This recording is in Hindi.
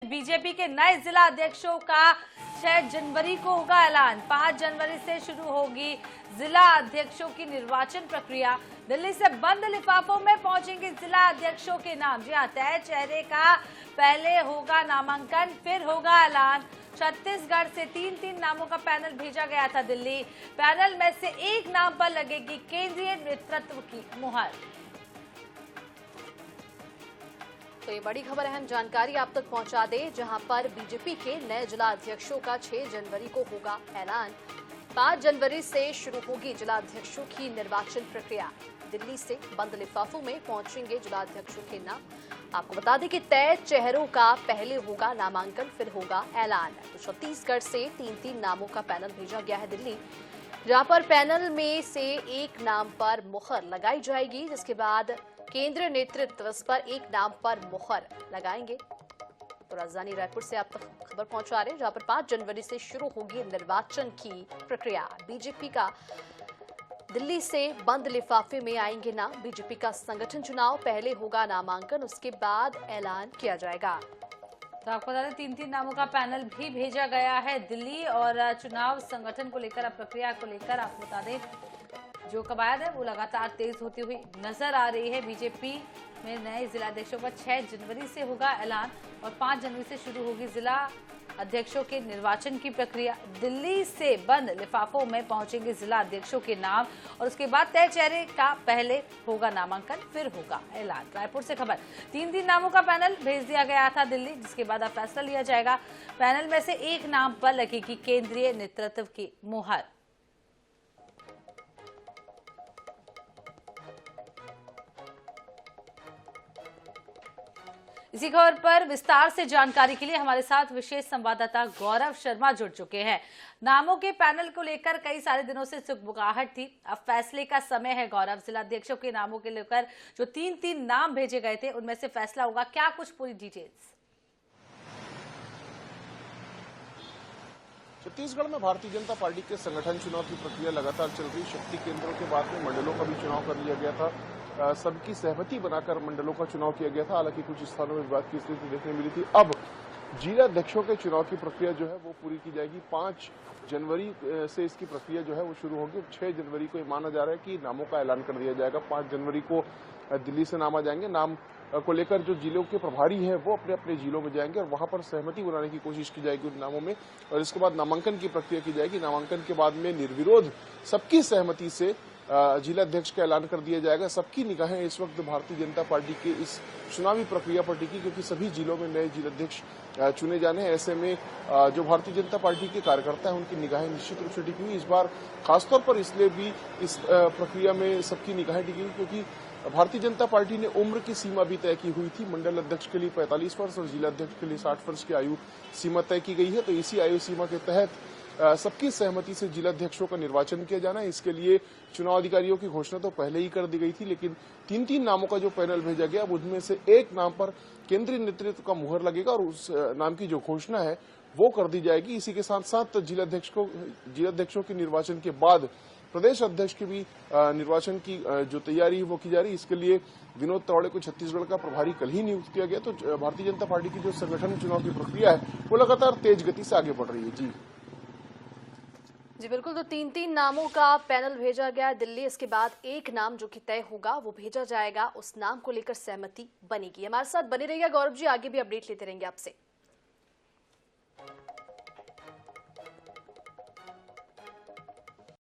बीजेपी के नए जिला अध्यक्षों का 6 जनवरी को होगा ऐलान। 5 जनवरी से शुरू होगी जिला अध्यक्षों की निर्वाचन प्रक्रिया। दिल्ली से बंद लिफाफों में पहुंचेंगे जिला अध्यक्षों के नाम। जी हां, तय चेहरे का पहले होगा नामांकन, फिर होगा ऐलान। छत्तीसगढ़ से 3 नामों का पैनल भेजा गया था दिल्ली। पैनल में से एक नाम पर लगेगी केंद्रीय नेतृत्व की मुहर। तो ये बड़ी खबर, अहम जानकारी आप तक पहुंचा दे, जहां पर बीजेपी के नए जिला अध्यक्षों का 6 जनवरी को होगा ऐलान। 5 जनवरी से शुरू होगी जिला अध्यक्षों की निर्वाचन प्रक्रिया। दिल्ली से बंद लिफाफों में पहुंचेंगे जिला अध्यक्षों के नाम। आपको बता दें कि तय चेहरों का पहले होगा नामांकन, फिर होगा ऐलान। तो छत्तीसगढ़ से 3 नामों का पैनल भेजा गया है दिल्ली, जहां पर पैनल में से एक नाम पर मुहर लगाई जाएगी, जिसके बाद केंद्रीय नेतृत्व इस पर एक नाम पर मुहर लगाएंगे। तो राजधानी रायपुर से आप तक खबर पहुंचा रहे हैं, जहां पर 5 जनवरी से शुरू होगी निर्वाचन की प्रक्रिया। बीजेपी का दिल्ली से बंद लिफाफे में आएंगे नाम। बीजेपी का संगठन चुनाव, पहले होगा नामांकन, उसके बाद ऐलान किया जाएगा। तो आपको बता दें 3 नामों का पैनल भी भेजा गया है दिल्ली और चुनाव संगठन को लेकर, प्रक्रिया को लेकर आपको बता दें जो कवायद है वो लगातार तेज होती हुई नजर आ रही है। बीजेपी में नए जिलाध्यक्षों का 6 जनवरी से होगा ऐलान और 5 जनवरी से शुरू होगी जिला अध्यक्षों के निर्वाचन की प्रक्रिया। दिल्ली से बंद लिफाफों में पहुंचेंगे जिला अध्यक्षों के नाम और उसके बाद तय चेहरे का पहले होगा नामांकन, फिर होगा ऐलान। रायपुर से खबर, 3 नामों का पैनल भेज दिया गया था दिल्ली, जिसके बाद अब फैसला लिया जाएगा। पैनल में से एक नाम पर लगेगी केंद्रीय नेतृत्व की मुहर। इसी खबर पर विस्तार से जानकारी के लिए हमारे साथ विशेष संवाददाता गौरव शर्मा जुड़ चुके हैं। नामों के पैनल को लेकर कई सारे दिनों से सुगबुगाहट थी, अब फैसले का समय है। गौरव, जिला अध्यक्षों के नामों के लेकर जो 3 नाम भेजे गए थे उनमें से फैसला होगा, क्या कुछ पूरी डिटेल्स? छत्तीसगढ़ में भारतीय जनता पार्टी के संगठन चुनाव की प्रक्रिया लगातार चल रही। शक्ति केंद्रों के बाद में मंडलों का भी चुनाव कर लिया गया था। सबकी सहमति बनाकर मंडलों का चुनाव किया गया था। हालांकि कुछ स्थानों में विवाद की स्थिति देखने मिली थी। अब जिला अध्यक्षों के चुनाव की प्रक्रिया जो है वो पूरी की जाएगी। 5 जनवरी से इसकी प्रक्रिया जो है वो शुरू होगी। 6 जनवरी को माना जा रहा है कि नामों का ऐलान कर दिया जाएगा। 5 जनवरी को दिल्ली से नाम आ जाएंगे। नाम को लेकर जो जिलों के प्रभारी हैं वो अपने अपने जिलों में जाएंगे और वहां पर सहमति बनाने की कोशिश की जाएगी उन नामों में, और इसके बाद नामांकन की प्रक्रिया की जाएगी। नामांकन के बाद में निर्विरोध सबकी सहमति से जिला अध्यक्ष का ऐलान कर दिया जाएगा। सबकी निगाहें इस वक्त भारतीय जनता पार्टी के इस चुनावी प्रक्रिया पर टिकी, क्योंकि सभी जिलों में नए जिलाध्यक्ष चुने जाने हैं। ऐसे में जो भारतीय जनता पार्टी के कार्यकर्ता हैं उनकी निगाहें निश्चित रूप से टिकी हुई। इस बार खासतौर पर इसलिए भी इस प्रक्रिया में सबकी निगाहें टिकी हुई क्योंकि भारतीय जनता पार्टी ने उम्र की सीमा भी तय की हुई थी। मंडल अध्यक्ष के लिए 45 वर्ष और जिला अध्यक्ष के लिए 60 वर्ष की आयु सीमा तय की गई है। तो इसी आयु सीमा के तहत सबकी सहमति से जिला अध्यक्षों का निर्वाचन किया जाना है। इसके लिए चुनाव अधिकारियों की घोषणा तो पहले ही कर दी गई थी, लेकिन 3 नामों का जो पैनल भेजा गया अब उनमें से एक नाम पर केंद्रीय नेतृत्व का मुहर लगेगा और उस नाम की जो घोषणा है वो कर दी जाएगी। इसी के साथ साथ जिलाध्यक्षों के निर्वाचन के बाद प्रदेश अध्यक्ष की भी निर्वाचन की जो तैयारी है वो की जा रही है। इसके लिए विनोद तावड़े को छत्तीसगढ़ का प्रभारी कल ही नियुक्त किया गया। तो भारतीय जनता पार्टी की जो संगठन चुनाव की प्रक्रिया है वो लगातार तेज गति से आगे बढ़ रही है। जी बिल्कुल, तो 3 नामों का पैनल भेजा गया दिल्ली। इसके बाद एक नाम जो कि तय होगा वो भेजा जाएगा, उस नाम को लेकर सहमति बनेगी। हमारे साथ बने रहिएगा गौरव जी, आगे भी अपडेट लेते रहेंगे आपसे।